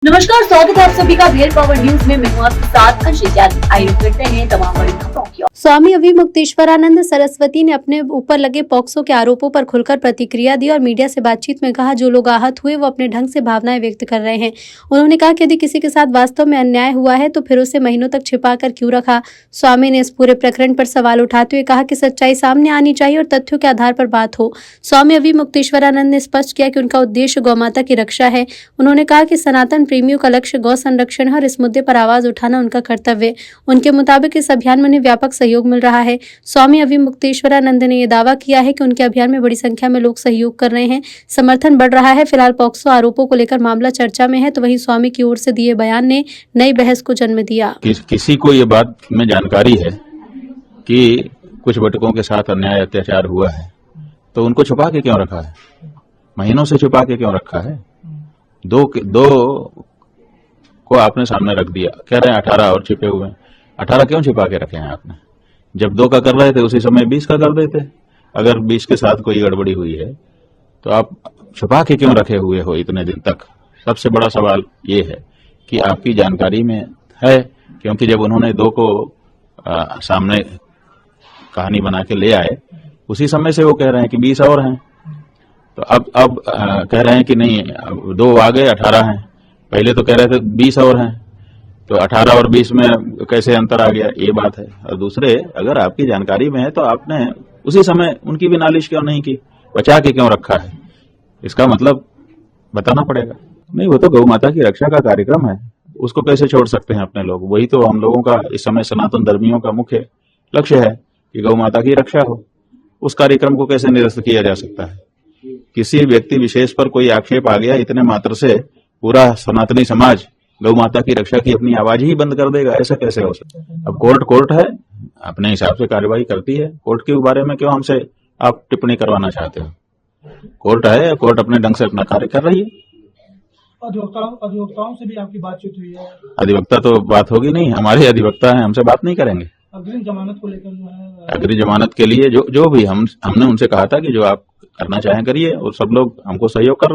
नमस्कार, स्वागत है आप सभी का रियल पावर न्यूज में। मैं हूं आपके साथ अंशित यादव। आइए करते हैं तमाम बड़ी खबरों की। स्वामी अविमुक्तेश्वरानंद सरस्वती ने अपने ऊपर लगे पॉक्सो के आरोपों पर खुलकर प्रतिक्रिया दी और मीडिया से बातचीत में कहा, जो लोग आहत हुए वो अपने ढंग से भावनाएं व्यक्त कर रहे हैं। उन्होंने कहा कि यदि किसी के साथ वास्तव में अन्याय हुआ है तो फिर उसे महीनों तक छिपाकर क्यों रखा। स्वामी ने इस पूरे प्रकरण पर सवाल उठाते हुए कहा कि सच्चाई सामने आनी चाहिए और तथ्यों के आधार पर बात हो। स्वामी अविमुक्तेश्वरानंद ने स्पष्ट किया कि उनका उद्देश्य गौमाता की रक्षा है। उन्होंने कहा कि सनातन प्रेमियों का लक्ष्य गौ संरक्षण है और इस मुद्दे पर आवाज उठाना उनका कर्तव्य। उनके मुताबिक इस अभियान में उन्हें व्यापक सहयोग मिल रहा है। स्वामी अविमुक्तेश्वरानंद ने यह दावा किया है कि उनके अभियान में बड़ी संख्या में लोग सहयोग कर रहे हैं, समर्थन बढ़ रहा है। फिलहाल पॉक्सो आरोपों को लेकर मामला चर्चा में है, तो वहीं स्वामी की ओर से दिए बयान ने नई बहस को जन्म दिया। किसी को ये बात में जानकारी है कि कुछ बटुकों के साथ अन्याय अत्याचार हुआ है तो उनको छुपा के क्यों रखा है? महीनों से छुपा के क्यों रखा है? दो को आपने सामने रख दिया, कह रहे हैं 18 और छिपे हुए हैं। 18 क्यों छिपा के रखे हैं आपने? जब 2 का कर रहे थे उसी समय 20 का कर देते। अगर 20 के साथ कोई गड़बड़ी हुई है तो आप छुपा के क्यों रखे हुए हो इतने दिन तक? सबसे बड़ा सवाल ये है कि आपकी जानकारी में है, क्योंकि जब उन्होंने 2 को सामने कहानी बना के ले आए उसी समय से वो कह रहे हैं कि 20 और हैं। तो अब कह रहे हैं कि नहीं, 2 आ गए, 18 हैं। पहले तो कह रहे थे 20 और हैं, तो 18 और 20 में कैसे अंतर आ गया, ये बात है। और दूसरे, अगर आपकी जानकारी में है तो आपने उसी समय उनकी भी नालिश क्यों नहीं की, बचा के क्यों रखा है? इसका मतलब बताना पड़ेगा। नहीं, वो तो गौ माता की रक्षा का कार्यक्रम है, उसको कैसे छोड़ सकते हैं अपने लोग? वही तो हम लोगों का इस समय सनातन धर्मियों का मुख्य लक्ष्य है कि गौ माता की रक्षा हो। उस कार्यक्रम को कैसे निरस्त किया जा सकता है? किसी व्यक्ति विशेष पर कोई आक्षेप आ गया, इतने मात्र से पूरा सनातनी समाज गौ माता की रक्षा की अपनी आवाज ही बंद कर देगा? ऐसा कैसे हो सकता है? अब कोर्ट है, अपने हिसाब से कार्रवाई करती है। कोर्ट के बारे में क्यों हमसे आप टिप्पणी करवाना चाहते हो? कोर्ट है, कोर्ट अपने ढंग से अपना कार्य कर रही है। अधिवक्ताओं से भी आपकी बातचीत हुई है? अधिवक्ता तो बात होगी नहीं, हमारे अधिवक्ता हैं, हमसे बात नहीं करेंगे। अग्रिम जमानत को लेकर जो है, अग्रिम जमानत के लिए जो भी हमने उनसे कहा था कि जो आप करना चाहें करिए, और सब लोग हमको सहयोग कर